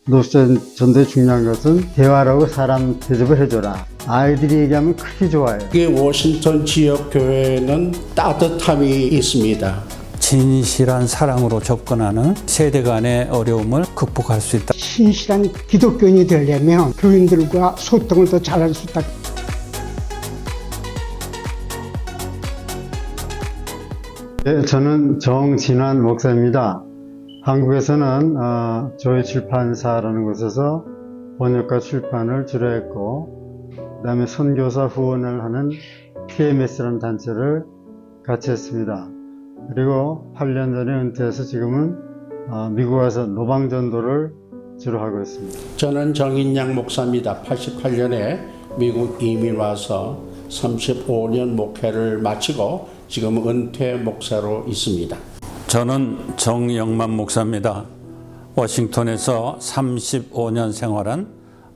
노숙자 전도의 중요한 것은 대화라고 사람 대접을 해줘라. 아이들이 얘기하면 크게 좋아해요. 이 워싱턴 지역 교회는 따뜻함이 있습니다. 진실한 사랑으로 접근하는 세대 간의 어려움을 극복할 수 있다. 신실한 기독교인이 되려면 교인들과 소통을 더 잘할 수 있다. 네, 저는 정진환 목사입니다. 한국에서는 조이 출판사라는 곳에서 번역과 출판을 주로 했고, 그 다음에 선교사 후원을 하는 TMS라는 단체를 같이 했습니다. 그리고 8년 전에 은퇴해서 지금은 미국 와서 노방전도를 주로 하고 있습니다. 저는 정인양 목사입니다. 88년에 미국 이민 와서 35년 목회를 마치고 지금 은퇴 목사로 있습니다. 저는 정영만 목사입니다. 워싱턴에서 35년 생활한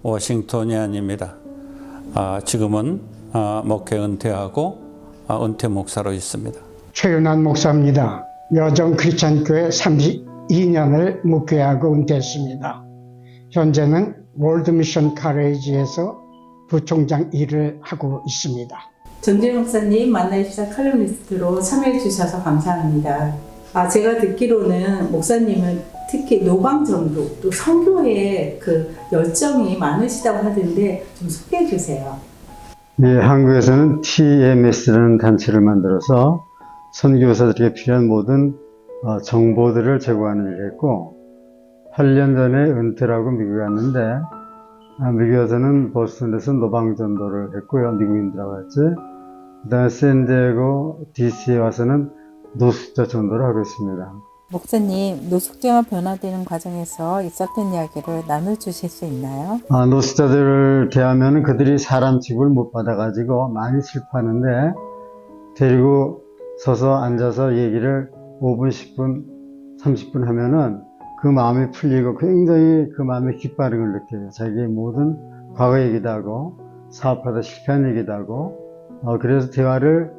워싱토니안입니다. 지금은 목회 은퇴하고 은퇴 목사로 있습니다. 최윤환 목사입니다. 여정 크리스찬교회 32년을 목회하고 은퇴했습니다. 현재는 월드미션 카레이지에서 부총장 일을 하고 있습니다. 전재 목사님 만나주셔서 칼럼니스트로 참여해 주셔서 감사합니다. 제가 듣기로는 목사님은 특히 노방전도 또 선교에 그 열정이 많으시다고 하던데 좀 소개해 주세요. 네, 한국에서는 TMS라는 단체를 만들어서 선교사들에게 필요한 모든 정보들을 제공하는 일을 했고, 8년 전에 은퇴를 하고 미국에 왔는데, 미국에서는 보스턴에서 노방전도를 했고요. 미국인들하고 같이. 그 다음에 샌디에고 DC에 와서는 노숙자 전도를 하고 있습니다. 목사님, 노숙자가 변화되는 과정에서 있었던 이야기를 나눠주실 수 있나요? 노숙자들을 대하면 그들이 사람 취급을 못 받아가지고 많이 슬퍼하는데, 데리고 서서 앉아서 얘기를 5분, 10분, 30분 하면은 그 마음이 풀리고 굉장히 그 마음에 기뻐하는 걸 느껴요. 자기의 모든 과거 얘기도 하고 사업하다 실패한 얘기도 하고 그래서 대화를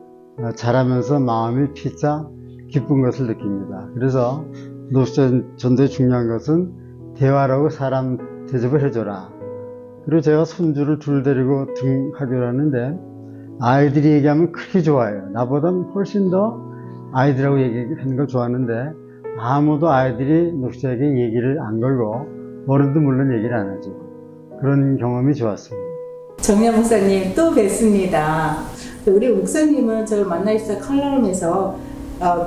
잘하면서 마음이 피자 기쁜 것을 느낍니다. 그래서 노숙자 전도의 중요한 것은 대화라고 사람 대접을 해줘라. 그리고 제가 손주를 둘 데리고 등하교를 하는데 아이들이 얘기하면 크게 좋아해요. 나보다 훨씬 더 아이들하고 얘기하는 걸 좋아하는데 아무도 아이들이 노숙자에게 얘기를 안 걸고 어른도 물론 얘기를 안 하죠. 그런 경험이 좋았습니다. 정영 목사님 또 뵙습니다. 우리 목사님은 저를 만나주셔서 칼럼에서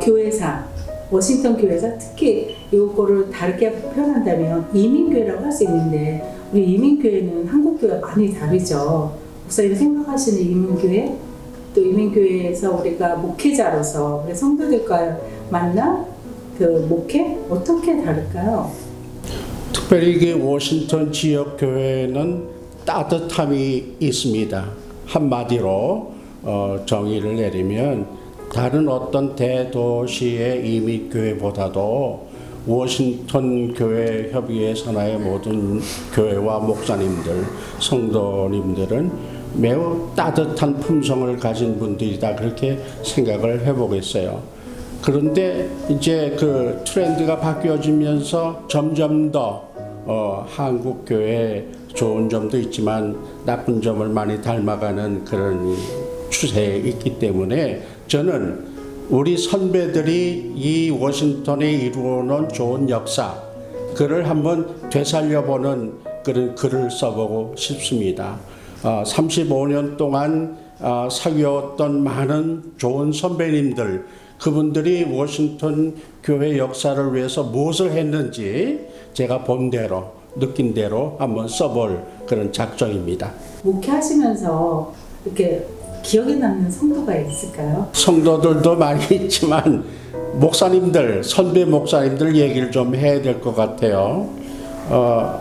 교회사, 워싱턴 교회사 특히 이거를 다르게 표현한다면 이민교회라고 할 수 있는데 우리 이민교회는 한국교회가 많이 다르죠. 목사님 생각하시는 이민교회? 또 이민교회에서 우리가 목회자로서 우리 성도들과 만나 그 목회 어떻게 다를까요? 특별히 이 워싱턴 지역 교회는 따뜻함이 있습니다. 한마디로 정의를 내리면 다른 어떤 대도시의 이민교회보다도 워싱턴 교회 협의회 산하의 모든 교회와 목사님들, 성도님들은 매우 따뜻한 품성을 가진 분들이다 그렇게 생각을 해보겠어요. 그런데 이제 그 트렌드가 바뀌어지면서 점점 더 한국 교회의 좋은 점도 있지만 나쁜 점을 많이 닮아가는 그런 추세에 있기 때문에 저는 우리 선배들이 이 워싱턴에 이루어놓은 좋은 역사 그를 한번 되살려보는 그런 글을 써보고 싶습니다. 35년 동안 사귀었던 많은 좋은 선배님들 그분들이 워싱턴 교회 역사를 위해서 무엇을 했는지 제가 본 대로 느낀 대로 한번 써볼 그런 작정입니다. 목회하시면서 이렇게 기억에 남는 성도가 있을까요? 성도들도 많이 있지만 목사님들, 선배 목사님들 얘기를 좀 해야 될 것 같아요.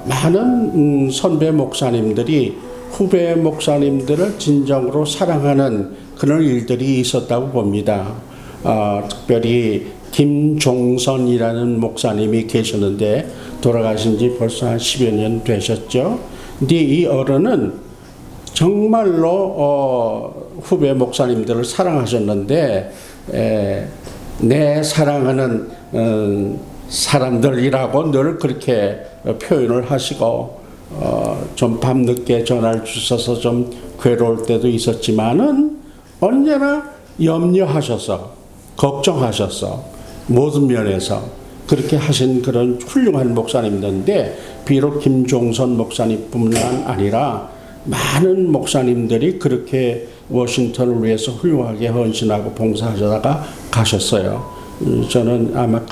많은 선배 목사님들이 후배 목사님들을 진정으로 사랑하는 그런 일들이 있었다고 봅니다. 특별히 김종선이라는 목사님이 계셨는데 돌아가신 지 벌써 한 10여 년 되셨죠. 근데 이 어른은 정말로 후배 목사님들을 사랑하셨는데 내 사랑하는 사람들이라고 늘 그렇게 표현을 하시고 좀 밤늦게 전화를 주셔서 좀 괴로울 때도 있었지만은 언제나 염려하셔서 걱정하셔서 모든 면에서 그렇게 하신 그런 훌륭한 목사님들인데 비록 김종선 목사님뿐만 아니라 많은 목사님들이 그렇게 워싱턴을 위해서 훌륭하게 헌신하고 봉사하다가 가셨어요. 저는 아마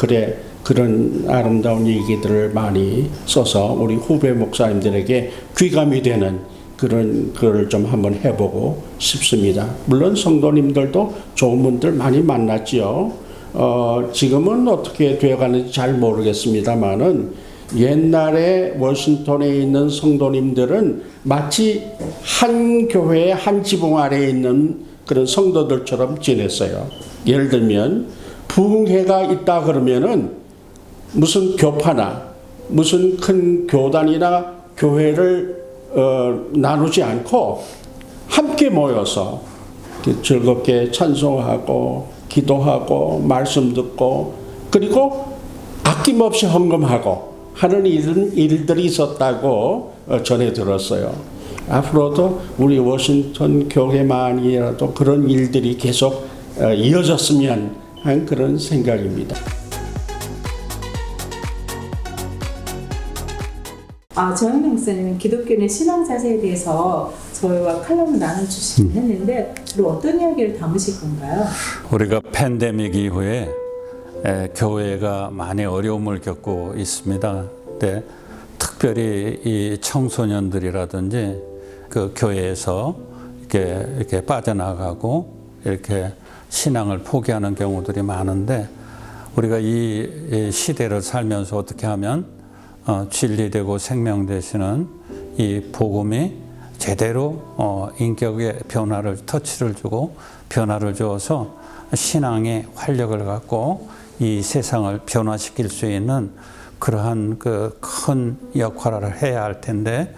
그런 아름다운 얘기들을 많이 써서 우리 후배 목사님들에게 귀감이 되는 그런 글을 좀 한번 해보고 싶습니다. 물론 성도님들도 좋은 분들 많이 만났지요. 지금은 어떻게 되어가는지 잘 모르겠습니다만은 옛날에 워싱턴에 있는 성도님들은 마치 한 교회의 한 지붕 아래에 있는 그런 성도들처럼 지냈어요. 예를 들면 부흥회가 있다 그러면은 무슨 교파나 무슨 큰 교단이나 교회를 나누지 않고 함께 모여서 즐겁게 찬송하고 기도하고 말씀 듣고 그리고 아낌없이 헌금하고 하는 일들이 있었다고 전해 들었어요. 앞으로도 우리 워싱턴 교회만이라도 그런 일들이 계속 이어졌으면 하는 그런 생각입니다. 정현희 목사님은 기독교인의 신앙 자세에 대해서 저희와 칼럼을 나눠주시긴 했는데 주로 어떤 이야기를 담으실 건가요? 우리가 팬데믹 이후에 교회가 많이 어려움을 겪고 있습니다. 근데 특별히 이 청소년들이라든지 그 교회에서 이렇게 빠져나가고 이렇게 신앙을 포기하는 경우들이 많은데 우리가 이 시대를 살면서 어떻게 하면 진리되고 생명 되시는 이 복음이 제대로 인격의 변화를 터치를 주고 변화를 주어서 신앙의 활력을 갖고 이 세상을 변화시킬 수 있는 그러한 그 큰 역할을 해야 할 텐데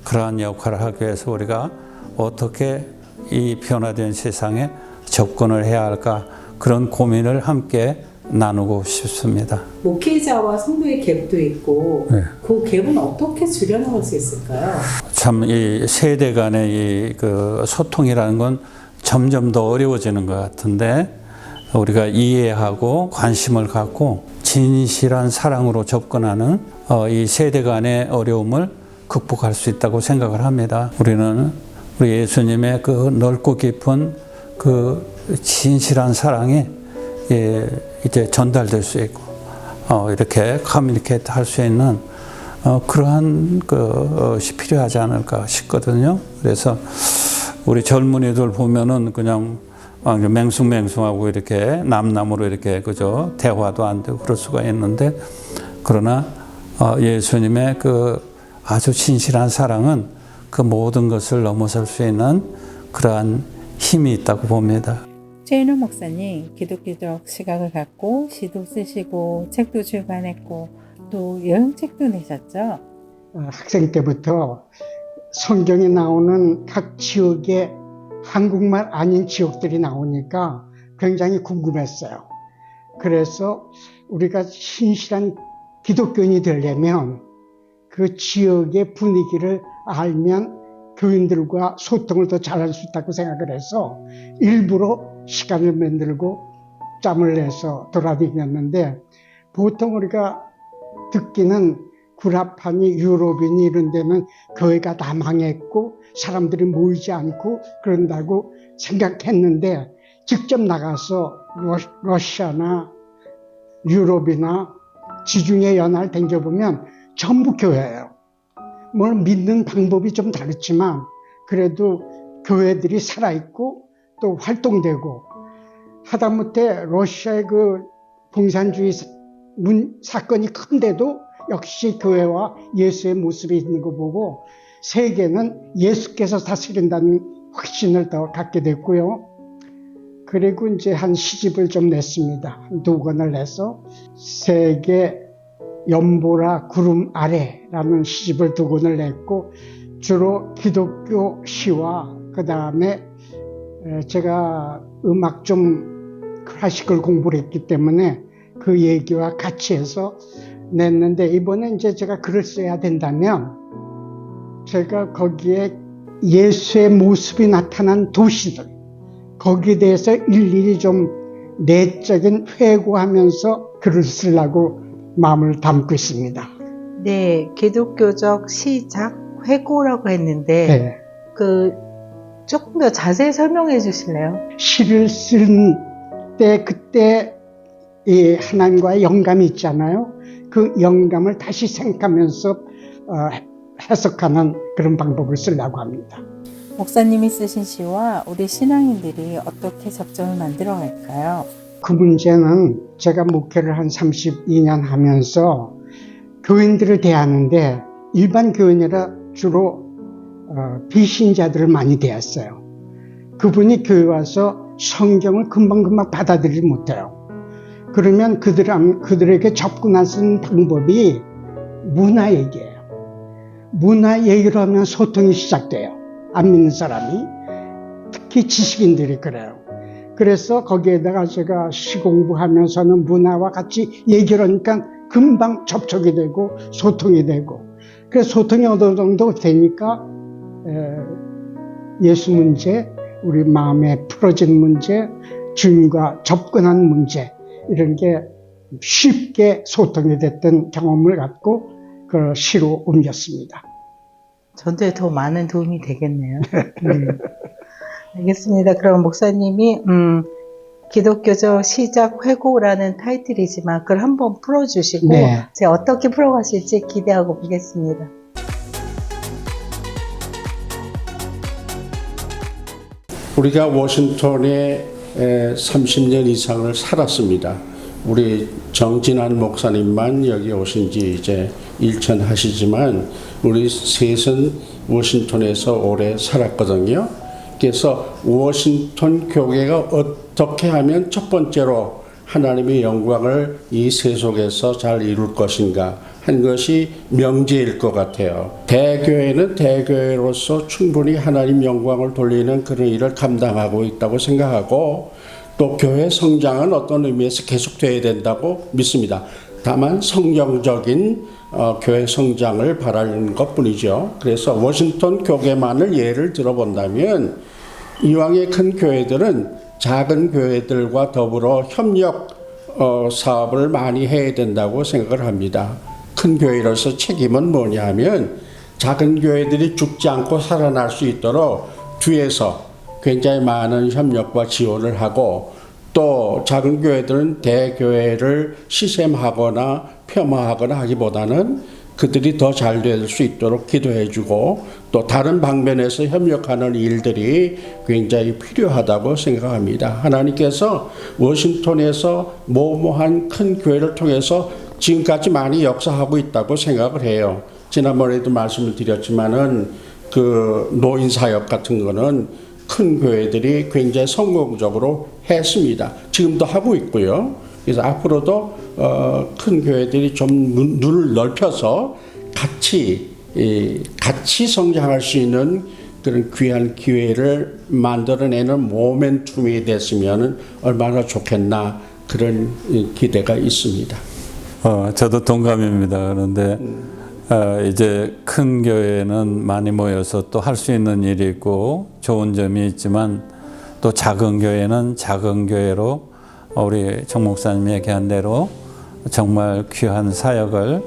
그러한 역할을 하기 위해서 우리가 어떻게 이 변화된 세상에 접근을 해야 할까 그런 고민을 함께 나누고 싶습니다. 목회자와 성도의 갭도 있고 네. 그 갭은 어떻게 줄여나갈 수 있을까요? 참 이 세대 간의 이 그 소통이라는 건 점점 더 어려워지는 것 같은데 우리가 이해하고 관심을 갖고 진실한 사랑으로 접근하는 이 세대 간의 어려움을 극복할 수 있다고 생각을 합니다. 우리는 우리 예수님의 그 넓고 깊은 그 진실한 사랑이 이제 전달될 수 있고 이렇게 커뮤니케이트 할 수 있는 그러한 것이 필요하지 않을까 싶거든요. 그래서 우리 젊은이들 보면은 그냥 맹숭맹숭하고 이렇게 남남으로 이렇게 그저 대화도 안 되고 그럴 수가 있는데 그러나 예수님의 그 아주 진실한 사랑은 그 모든 것을 넘어설 수 있는 그러한 힘이 있다고 봅니다. 최인호 목사님, 기독교적 시각을 갖고 시도 쓰시고 책도 출간했고 또 여행책도 내셨죠? 학생 때부터 성경에 나오는 각 지역의 한국말 아닌 지역들이 나오니까 굉장히 궁금했어요. 그래서 우리가 신실한 기독교인이 되려면 그 지역의 분위기를 알면 교인들과 소통을 더 잘할 수 있다고 생각을 해서 일부러 시간을 만들고 짬을 내서 돌아다녔는데 보통 우리가 듣기는 구라파니 유럽이니 이런 데는 교회가 다 망했고 사람들이 모이지 않고 그런다고 생각했는데 직접 나가서 러시아나 유럽이나 지중해 연안을 댕겨보면 전부 교회예요. 뭘 믿는 방법이 좀 다르지만 그래도 교회들이 살아있고 또 활동되고 하다못해 러시아의 그 공산주의 사건이 큰데도 역시 교회와 예수의 모습이 있는 거 보고 세계는 예수께서 다스린다는 확신을 더 갖게 됐고요. 그리고 이제 한 시집을 좀 냈습니다. 2권을 내서 세계 연보라 구름 아래라는 시집을 2권을 냈고 주로 기독교 시와 그 다음에 제가 음악 좀 클래식을 공부를 했기 때문에 그 얘기와 같이 해서 냈는데, 이번에 이제 제가 글을 써야 된다면 제가 거기에 예수의 모습이 나타난 도시들, 거기에 대해서 일일이 좀 내적인 회고하면서 글을 쓰려고 마음을 담고 있습니다. 네, 기독교적 시작 회고라고 했는데 네. 조금 더 자세히 설명해 주실래요? 시를 쓴 때 그때 이 하나님과의 영감이 있잖아요. 그 영감을 다시 생각하면서 해석하는 그런 방법을 쓰려고 합니다. 목사님이 쓰신 시와 우리 신앙인들이 어떻게 접점을 만들어 갈까요? 그 문제는 제가 목회를 한 32년 하면서 교인들을 대하는데, 일반 교인이라 주로 비신자들을 많이 대했어요. 그분이 교회 와서 성경을 금방금방 받아들이지 못해요. 그러면 그들에게 접근할 수 있는 방법이 문화 얘기예요. 문화 얘기를 하면 소통이 시작돼요. 안 믿는 사람이. 특히 지식인들이 그래요. 그래서 거기에다가 제가 시 공부하면서는 문화와 같이 얘기를 하니까 금방 접촉이 되고 소통이 되고, 그래서 소통이 어느 정도 되니까 예수 문제, 우리 마음에 풀어진 문제, 주님과 접근한 문제, 이런 게 쉽게 소통이 됐던 경험을 갖고 그 시로 옮겼습니다. 전도에 더 많은 도움이 되겠네요. 알겠습니다. 그럼 목사님이 기독교적 시작 회고라는 타이틀이지만 그걸 한번 풀어주시고 네. 제가 어떻게 풀어가실지 기대하고 보겠습니다. 우리가 워싱턴에 30년 이상을 살았습니다. 우리 정진환 목사님만 여기 오신 지 이제 1천 하시지만 우리 셋은 워싱턴에서 오래 살았거든요. 그래서 워싱턴 교회가 어떻게 하면 첫 번째로 하나님의 영광을 이 세속에서 잘 이룰 것인가 한 것이 명제일 것 같아요. 대교회는 대교회로서 충분히 하나님 영광을 돌리는 그런 일을 감당하고 있다고 생각하고, 또 교회 성장은 어떤 의미에서 계속돼야 된다고 믿습니다. 다만 성경적인 교회 성장을 바라는 것뿐이죠. 그래서 워싱턴 교회만을 예를 들어본다면 이왕의 큰 교회들은 작은 교회들과 더불어 협력 사업을 많이 해야 된다고 생각을 합니다. 큰 교회로서 책임은 뭐냐 하면 작은 교회들이 죽지 않고 살아날 수 있도록 뒤에서 굉장히 많은 협력과 지원을 하고, 또 작은 교회들은 대교회를 시샘하거나 폄하하거나 하기보다는 그들이 더 잘 될 수 있도록 기도해주고, 또 다른 방면에서 협력하는 일들이 굉장히 필요하다고 생각합니다. 하나님께서 워싱턴에서 모모한 큰 교회를 통해서 지금까지 많이 역사하고 있다고 생각을 해요. 지난번에도 말씀을 드렸지만은 그 노인 사역 같은 거는 큰 교회들이 굉장히 성공적으로 했습니다. 지금도 하고 있고요. 그래서 앞으로도 큰 교회들이 좀 눈을 넓혀서 같이 성장할 수 있는 그런 귀한 기회를 만들어내는 모멘텀이 됐으면 얼마나 좋겠나, 그런 기대가 있습니다. 저도 동감입니다. 그런데 이제 큰 교회는 많이 모여서 또 할 수 있는 일이 있고 좋은 점이 있지만, 또 작은 교회는 작은 교회로 우리 정 목사님이 얘기한 대로 정말 귀한 사역을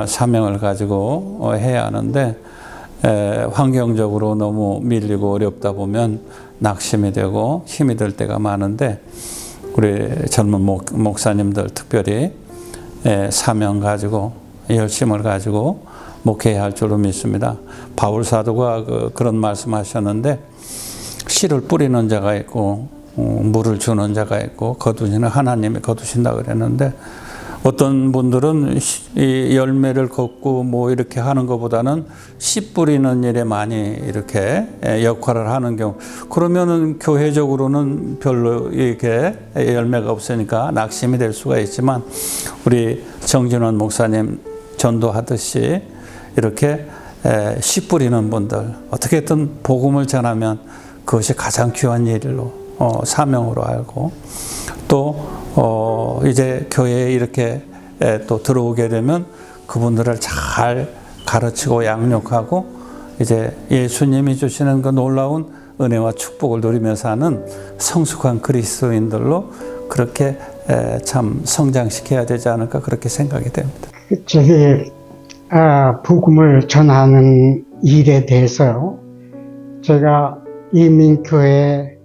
사명을 가지고 해야 하는데, 환경적으로 너무 밀리고 어렵다 보면 낙심이 되고 힘이 들 때가 많은데, 우리 젊은 목사님들 특별히 사명 가지고 열심을 가지고 목회해야 할 줄로 믿습니다. 바울 사도가 그런 말씀하셨는데, 씨를 뿌리는 자가 있고 물을 주는 자가 있고 거두시는 하나님이 거두신다 그랬는데, 어떤 분들은 이 열매를 걷고 뭐 이렇게 하는 것보다는 씨 뿌리는 일에 많이 이렇게 역할을 하는 경우, 그러면은 교회적으로는 별로 이렇게 열매가 없으니까 낙심이 될 수가 있지만, 우리 정진원 목사님 전도하듯이 이렇게 씨 뿌리는 분들, 어떻게든 복음을 전하면 그것이 가장 귀한 일로 사명으로 알고, 또 이제 교회에 이렇게 또 들어오게 되면 그분들을 잘 가르치고 양육하고 이제 예수님이 주시는 그 놀라운 은혜와 축복을 누리며 사는 성숙한 그리스도인들로 그렇게 참 성장시켜야 되지 않을까 그렇게 생각이 됩니다. 저기 복음을 전하는 일에 대해서 제가 이민교회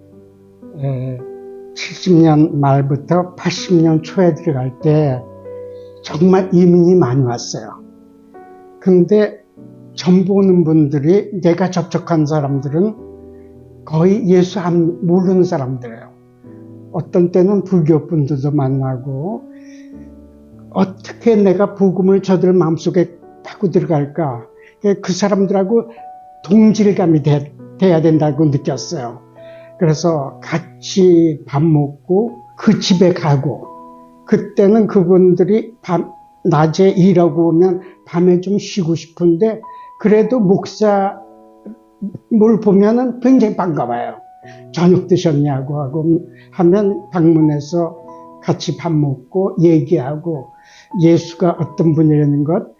70년 말부터 80년 초에 들어갈 때 정말 이민이 많이 왔어요. 근데 전부 오는 분들이 내가 접촉한 사람들은 거의 예수 안 모르는 사람들이에요. 어떤 때는 불교 분들도 만나고 어떻게 내가 복음을 저들 마음속에 타고 들어갈까? 그 사람들하고 동질감이 돼야 된다고 느꼈어요. 그래서 같이 밥 먹고 그 집에 가고 그때는 그분들이 낮에 일하고 오면 밤에 좀 쉬고 싶은데 그래도 목사 뭘 보면은 굉장히 반가워요. 저녁 드셨냐고 하면 방문해서 같이 밥 먹고 얘기하고 예수가 어떤 분이라는 것,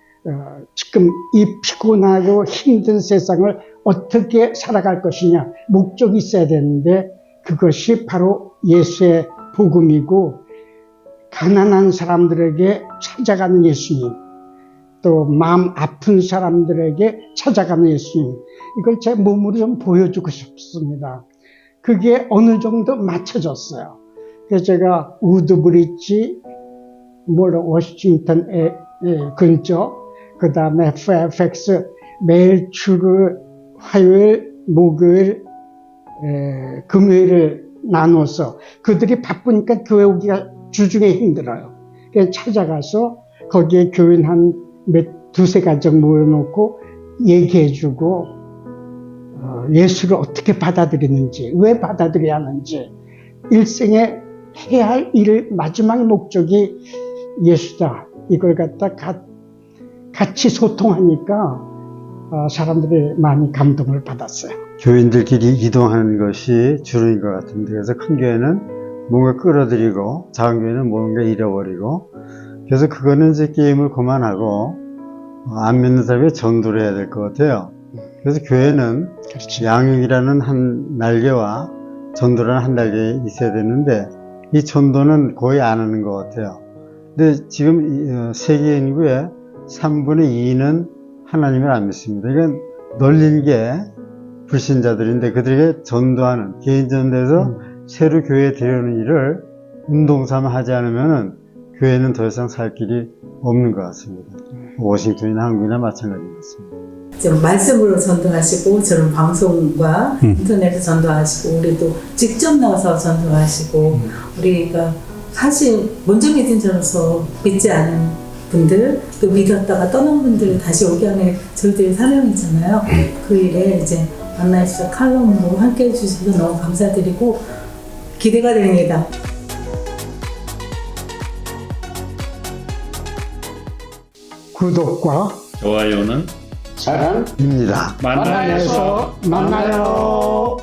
지금 이 피곤하고 힘든 세상을 어떻게 살아갈 것이냐 목적이 있어야 되는데 그것이 바로 예수의 복음이고 가난한 사람들에게 찾아가는 예수님, 또 마음 아픈 사람들에게 찾아가는 예수님, 이걸 제 몸으로 좀 보여주고 싶습니다. 그게 어느 정도 맞춰졌어요. 그래서 제가 우드브리지, 워싱턴 근처, 그 다음에 페어팩스 매일 주를 화요일, 목요일, 금요일을 나눠서 그들이 바쁘니까 교회 오기가 주중에 힘들어요. 그래서 찾아가서 거기에 교인 한 두세 가정 모여놓고 얘기해주고 예수를 어떻게 받아들이는지, 왜 받아들여야 하는지, 일생에 해야 할 일 마지막 목적이 예수다. 이걸 갖다 같이 소통하니까 사람들이 많이 감동을 받았어요. 교인들끼리 이동하는 것이 주로인 것 같은데, 그래서 큰 교회는 뭔가 끌어들이고 작은 교회는 뭔가 잃어버리고, 그래서 그거는 이제 게임을 그만하고 안 믿는 사람에게 전도를 해야 될 것 같아요. 그래서 교회는 그렇죠. 양육이라는 한 날개와 전도라는 한 날개 있어야 되는데 이 전도는 거의 안 하는 것 같아요. 근데 지금 세계 인구의 3분의 2는 하나님을 안 믿습니다. 이건 널린 게 불신자들인데 그들에게 전도하는, 개인 전도해서 새로 교회에 데려오는 일을 운동삼아 하지 않으면 교회는 더 이상 살 길이 없는 것 같습니다. 워싱턴이나 한국이나 마찬가지인 것 같습니다. 지금 말씀으로 전도하시고 저런 방송과 인터넷에 전도하시고 우리도 직접 나와서 전도하시고 우리가 사실 먼저 믿은 자로서 믿지 않은 분들 또 믿었다가 떠난 분들을 다시 오게 하는 저희들의 사명이잖아요. 그 일에 이제 만나주셔서 칼럼으로 함께 해주셔서 너무 감사드리고 기대가 됩니다. 구독과 좋아요는 사랑입니다. 만나서 만나요.